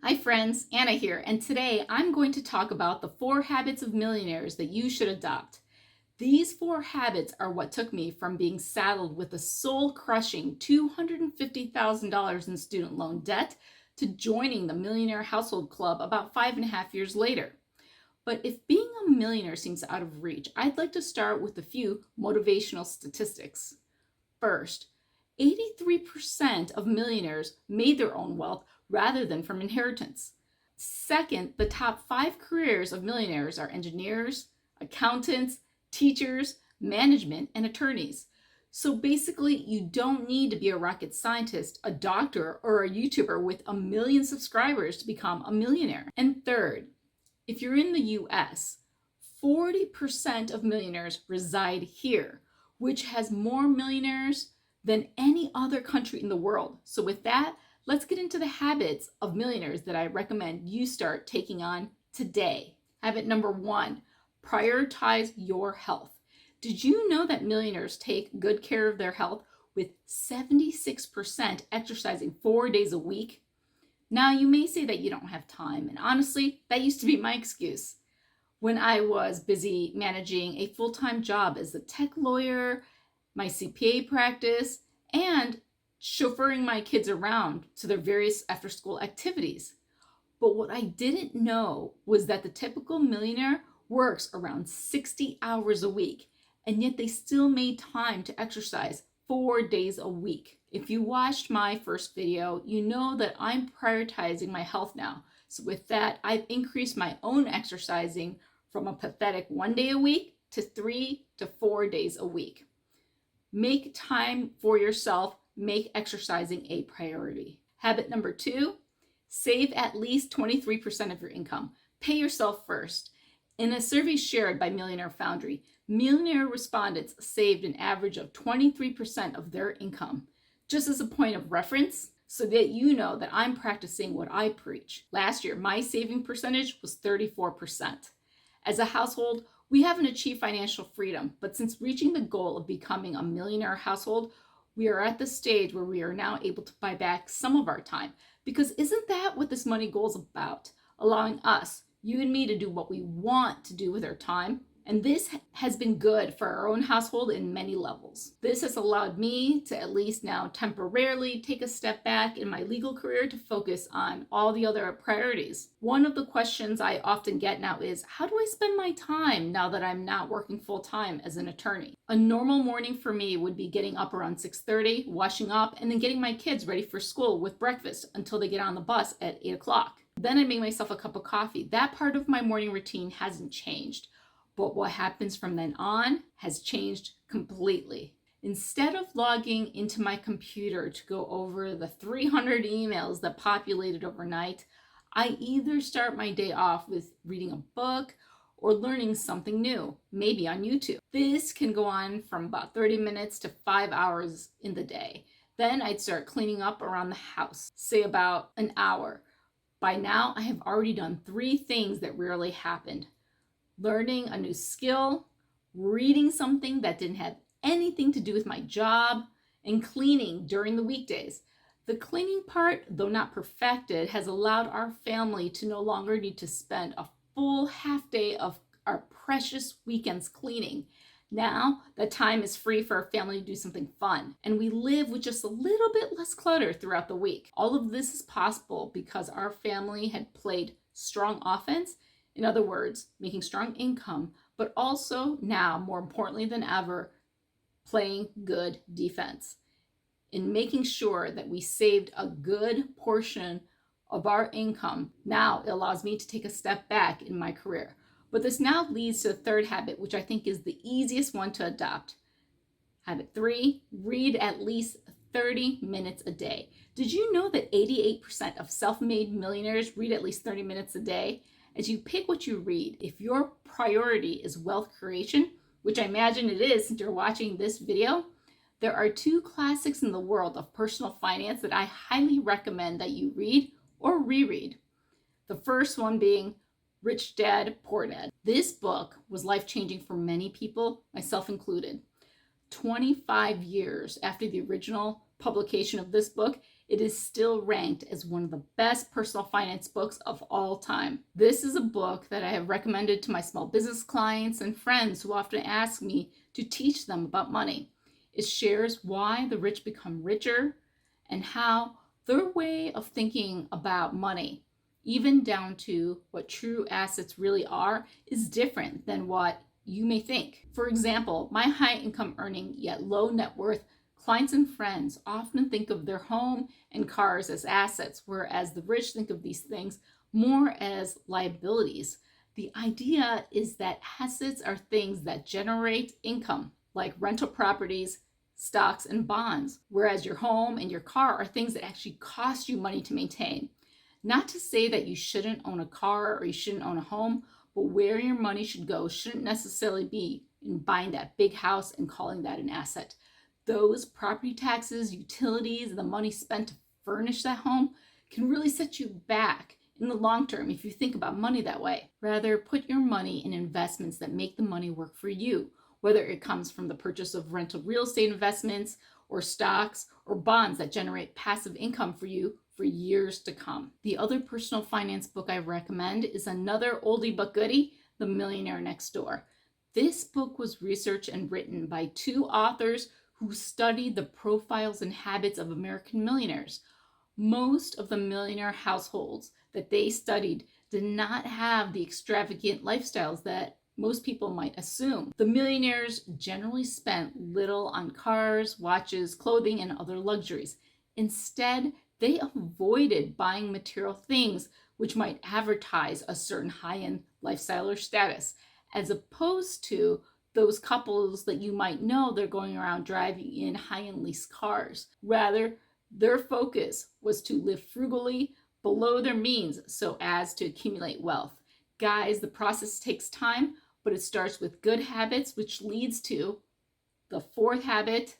Hi friends, Anna here, and today I'm going to talk about the 4 habits of millionaires that you should adopt. These 4 habits are what took me from being saddled with a soul-crushing $250,000 in student loan debt to joining the Millionaire Household Club about 5.5 years later. But if being a millionaire seems out of reach, I'd like to start with a few motivational statistics. First, 83% of millionaires made their own wealth rather than from inheritance. Second, the top 5 careers of millionaires are engineers, accountants, teachers, management, and attorneys. So basically, you don't need to be a rocket scientist, a doctor, or a YouTuber with 1 million subscribers to become a millionaire. And third, if you're in the US, 40% of millionaires reside here, which has more millionaires than any other country in the world. So with that, let's get into the habits of millionaires that I recommend you start taking on today. Habit number 1, prioritize your health. Did you know that millionaires take good care of their health with 76% exercising 4 days a week? Now, you may say that you don't have time, and honestly, that used to be my excuse. When I was busy managing a full-time job as a tech lawyer, my CPA practice, and chauffeuring my kids around to their various after-school activities. But what I didn't know was that the typical millionaire works around 60 hours a week, and yet they still made time to exercise 4 days a week. If you watched my first video, you know that I'm prioritizing my health now. So with that, I've increased my own exercising from a pathetic 1 day a week to 3 to 4 days a week. Make time for yourself. Make exercising a priority. Habit number 2, save at least 23% of your income. Pay yourself first. In a survey shared by Millionaire Foundry, millionaire respondents saved an average of 23% of their income. Just as a point of reference, so that you know that I'm practicing what I preach. Last year, my saving percentage was 34%. As a household, we haven't achieved financial freedom, but since reaching the goal of becoming a millionaire household, we are at the stage where we are now able to buy back some of our time. Because isn't that what this money goal is about? Allowing us, you and me, to do what we want to do with our time. And this has been good for our own household in many levels. This has allowed me to at least now temporarily take a step back in my legal career to focus on all the other priorities. One of the questions I often get now is, how do I spend my time now that I'm not working full-time as an attorney? A normal morning for me would be getting up around 6:30, washing up, and then getting my kids ready for school with breakfast until they get on the bus at 8 o'clock. Then I make myself a cup of coffee. That part of my morning routine hasn't changed. But what happens from then on has changed completely. Instead of logging into my computer to go over the 300 emails that populated overnight, I either start my day off with reading a book or learning something new, maybe on YouTube. This can go on from about 30 minutes to 5 hours in the day. Then I'd start cleaning up around the house, say about an hour. By now, I have already done 3 things that rarely happened: learning a new skill, reading something that didn't have anything to do with my job, and cleaning during the weekdays. The cleaning part, though not perfected, has allowed our family to no longer need to spend a full half day of our precious weekends cleaning. Now, the time is free for our family to do something fun, and we live with just a little bit less clutter throughout the week. All of this is possible because our family had played strong offense. In other words, making strong income, but also now, more importantly than ever, playing good defense. In making sure that we saved a good portion of our income, now it allows me to take a step back in my career. But this now leads to the 3rd habit, which I think is the easiest one to adopt. Habit 3, read at least 30 minutes a day. Did you know that 88% of self-made millionaires read at least 30 minutes a day? As you pick what you read, if your priority is wealth creation, which I imagine it is since you're watching this video, there are 2 classics in the world of personal finance that I highly recommend that you read or reread. The first one being Rich Dad, Poor Dad. This book was life-changing for many people, myself included. 25 years after the original publication of this book, it is still ranked as one of the best personal finance books of all time. This is a book that I have recommended to my small business clients and friends who often ask me to teach them about money. It shares why the rich become richer and how their way of thinking about money, even down to what true assets really are, is different than what you may think. For example, my high income earning yet low net worth clients and friends often think of their home and cars as assets, whereas the rich think of these things more as liabilities. The idea is that assets are things that generate income, like rental properties, stocks, and bonds, whereas your home and your car are things that actually cost you money to maintain. Not to say that you shouldn't own a car or you shouldn't own a home, but where your money should go shouldn't necessarily be in buying that big house and calling that an asset. Those property taxes, utilities, the money spent to furnish that home can really set you back in the long term if you think about money that way. Rather, put your money in investments that make the money work for you, whether it comes from the purchase of rental real estate investments or stocks or bonds that generate passive income for you for years to come. The other personal finance book I recommend is another oldie but goodie, The Millionaire Next Door. This book was researched and written by two authors who studied the profiles and habits of American millionaires. Most of the millionaire households that they studied did not have the extravagant lifestyles that most people might assume. The millionaires generally spent little on cars, watches, clothing, and other luxuries. Instead, they avoided buying material things which might advertise a certain high-end lifestyle or status, as opposed to those couples that you might know they're going around driving in high-end leased cars. Rather, their focus was to live frugally below their means so as to accumulate wealth. Guys, the process takes time, but it starts with good habits, which leads to the fourth habit: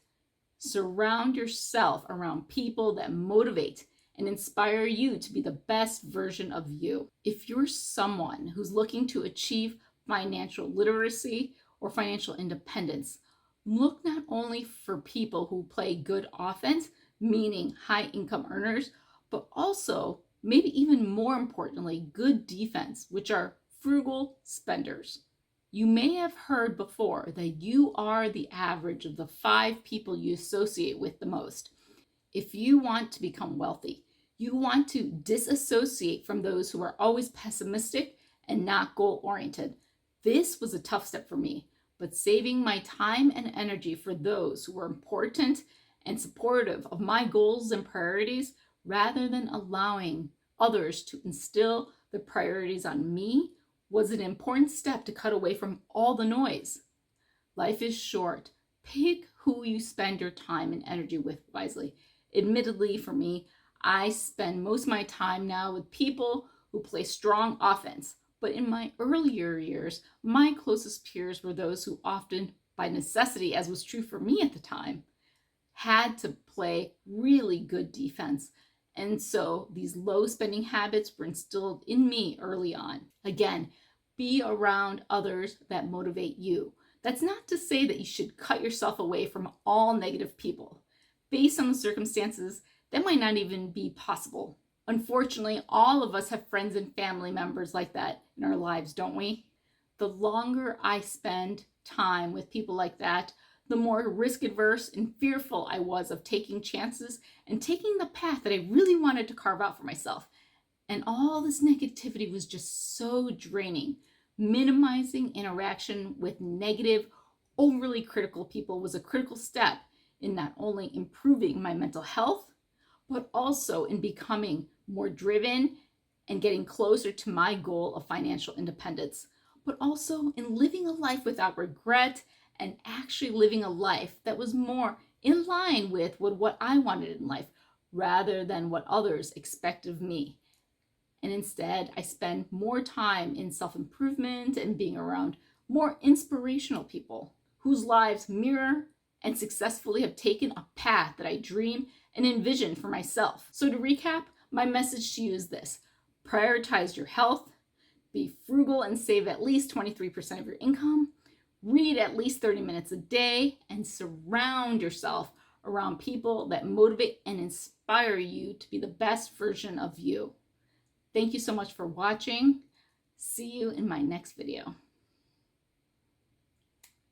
surround yourself around people that motivate and inspire you to be the best version of you. If you're someone who's looking to achieve financial literacy or financial independence, look not only for people who play good offense, meaning high income earners, but also, maybe even more importantly, good defense, which are frugal spenders. You may have heard before that you are the average of the 5 people you associate with the most. If you want to become wealthy, you want to disassociate from those who are always pessimistic and not goal-oriented. This was a tough step for me, but saving my time and energy for those who were important and supportive of my goals and priorities, rather than allowing others to instill the priorities on me, was an important step to cut away from all the noise. Life is short. Pick who you spend your time and energy with wisely. Admittedly, for me, I spend most of my time now with people who play strong offense. But in my earlier years, my closest peers were those who often, by necessity, as was true for me at the time, had to play really good defense. And so these low spending habits were instilled in me early on. Again, be around others that motivate you. That's not to say that you should cut yourself away from all negative people. Based on the circumstances, that might not even be possible. Unfortunately, all of us have friends and family members like that in our lives, don't we? The longer I spend time with people like that, the more risk adverse and fearful I was of taking chances and taking the path that I really wanted to carve out for myself. And all this negativity was just so draining. Minimizing interaction with negative, overly critical people was a critical step in not only improving my mental health, but also in becoming more driven and getting closer to my goal of financial independence, but also in living a life without regret and actually living a life that was more in line with what I wanted in life rather than what others expect of me. And instead, I spend more time in self-improvement and being around more inspirational people whose lives mirror and successfully have taken a path that I dream and envision for myself. So to recap, my message to you is this: prioritize your health, be frugal and save at least 23% of your income, read at least 30 minutes a day, and surround yourself around people that motivate and inspire you to be the best version of you. Thank you so much for watching. See you in my next video.